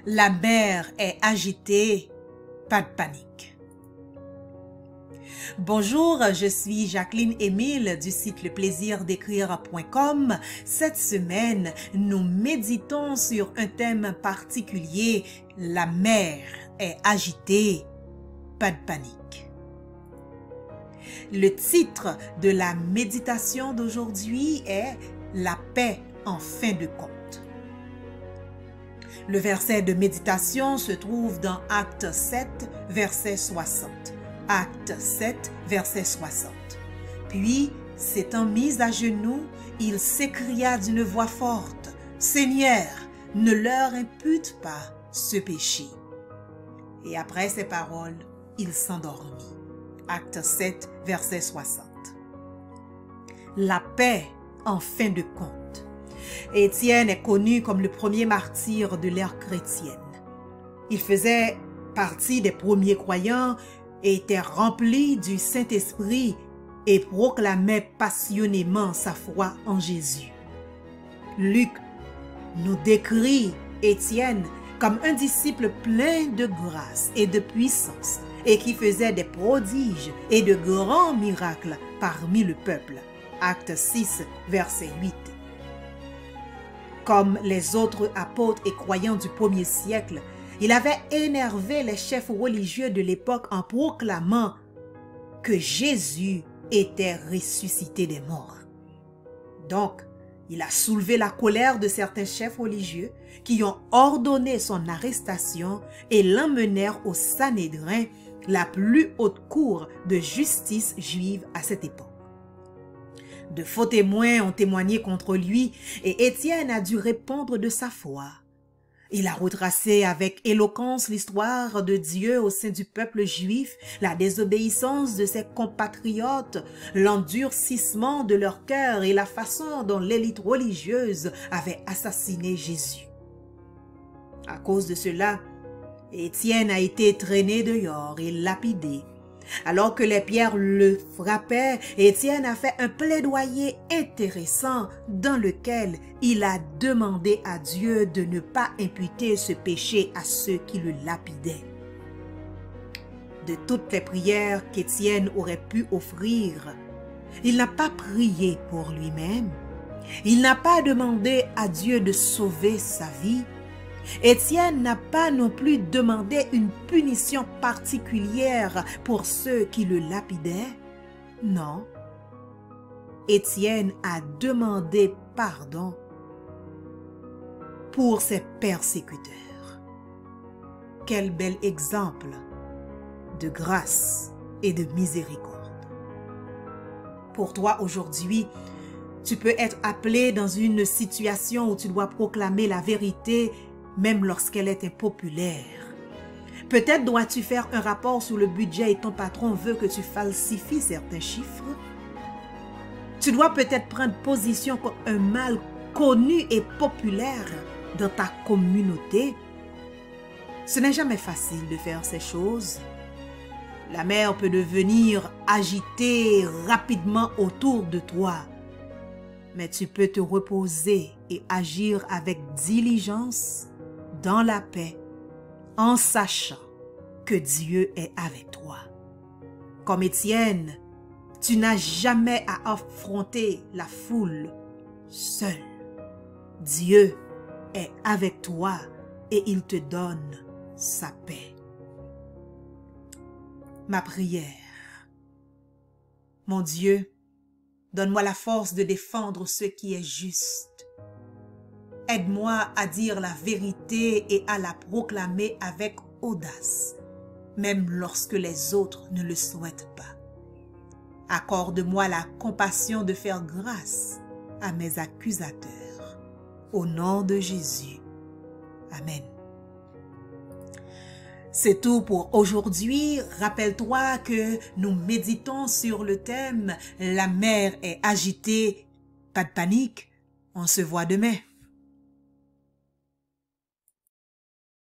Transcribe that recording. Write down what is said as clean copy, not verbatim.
La mer est agitée, pas de panique. Bonjour, je suis Jacqueline Émile du site leplaisirdécrire.com. Cette semaine, nous méditons sur un thème particulier. La mer est agitée, pas de panique. Le titre de la méditation d'aujourd'hui est « La paix en fin de compte ». Le verset de méditation se trouve dans Actes 7, verset 60. Acte 7, verset 60. Puis, s'étant mis à genoux, il s'écria d'une voix forte, « Seigneur, ne leur impute pas ce péché. » Et après ces paroles, il s'endormit. Acte 7, verset 60. La paix en fin de compte. Étienne est connu comme le premier martyr de l'ère chrétienne. Il faisait partie des premiers croyants et était rempli du Saint-Esprit et proclamait passionnément sa foi en Jésus. Luc nous décrit Étienne comme un disciple plein de grâce et de puissance et qui faisait des prodiges et de grands miracles parmi le peuple. Acte 6, verset 8. Comme les autres apôtres et croyants du premier siècle, il avait énervé les chefs religieux de l'époque en proclamant que Jésus était ressuscité des morts. Donc, il a soulevé la colère de certains chefs religieux qui ont ordonné son arrestation et l'emmenèrent au Sanhédrin, la plus haute cour de justice juive à cette époque. De faux témoins ont témoigné contre lui et Étienne a dû répondre de sa foi. Il a retracé avec éloquence l'histoire de Dieu au sein du peuple juif, la désobéissance de ses compatriotes, l'endurcissement de leur cœur et la façon dont l'élite religieuse avait assassiné Jésus. À cause de cela, Étienne a été traîné dehors et lapidé. Alors que les pierres le frappaient, Étienne a fait un plaidoyer intéressant dans lequel il a demandé à Dieu de ne pas imputer ce péché à ceux qui le lapidaient. De toutes les prières qu'Étienne aurait pu offrir, il n'a pas prié pour lui-même. Il n'a pas demandé à Dieu de sauver sa vie. Étienne n'a pas non plus demandé une punition particulière pour ceux qui le lapidaient. Non. Étienne a demandé pardon pour ses persécuteurs. Quel bel exemple de grâce et de miséricorde. Pour toi aujourd'hui, tu peux être appelé dans une situation où tu dois proclamer la vérité même lorsqu'elle est impopulaire. Peut-être dois-tu faire un rapport sur le budget et ton patron veut que tu falsifies certains chiffres. Tu dois peut-être prendre position contre un mal connu et populaire dans ta communauté. Ce n'est jamais facile de faire ces choses. La mer peut devenir agitée rapidement autour de toi. Mais tu peux te reposer et agir avec diligence dans la paix, en sachant que Dieu est avec toi. Comme Étienne, tu n'as jamais à affronter la foule seul. Dieu est avec toi et il te donne sa paix. Ma prière. Mon Dieu, donne-moi la force de défendre ce qui est juste. Aide-moi à dire la vérité et à la proclamer avec audace, même lorsque les autres ne le souhaitent pas. Accorde-moi la compassion de faire grâce à mes accusateurs. Au nom de Jésus. Amen. C'est tout pour aujourd'hui. Rappelle-toi que nous méditons sur le thème « La mer est agitée, pas de panique ». On se voit demain.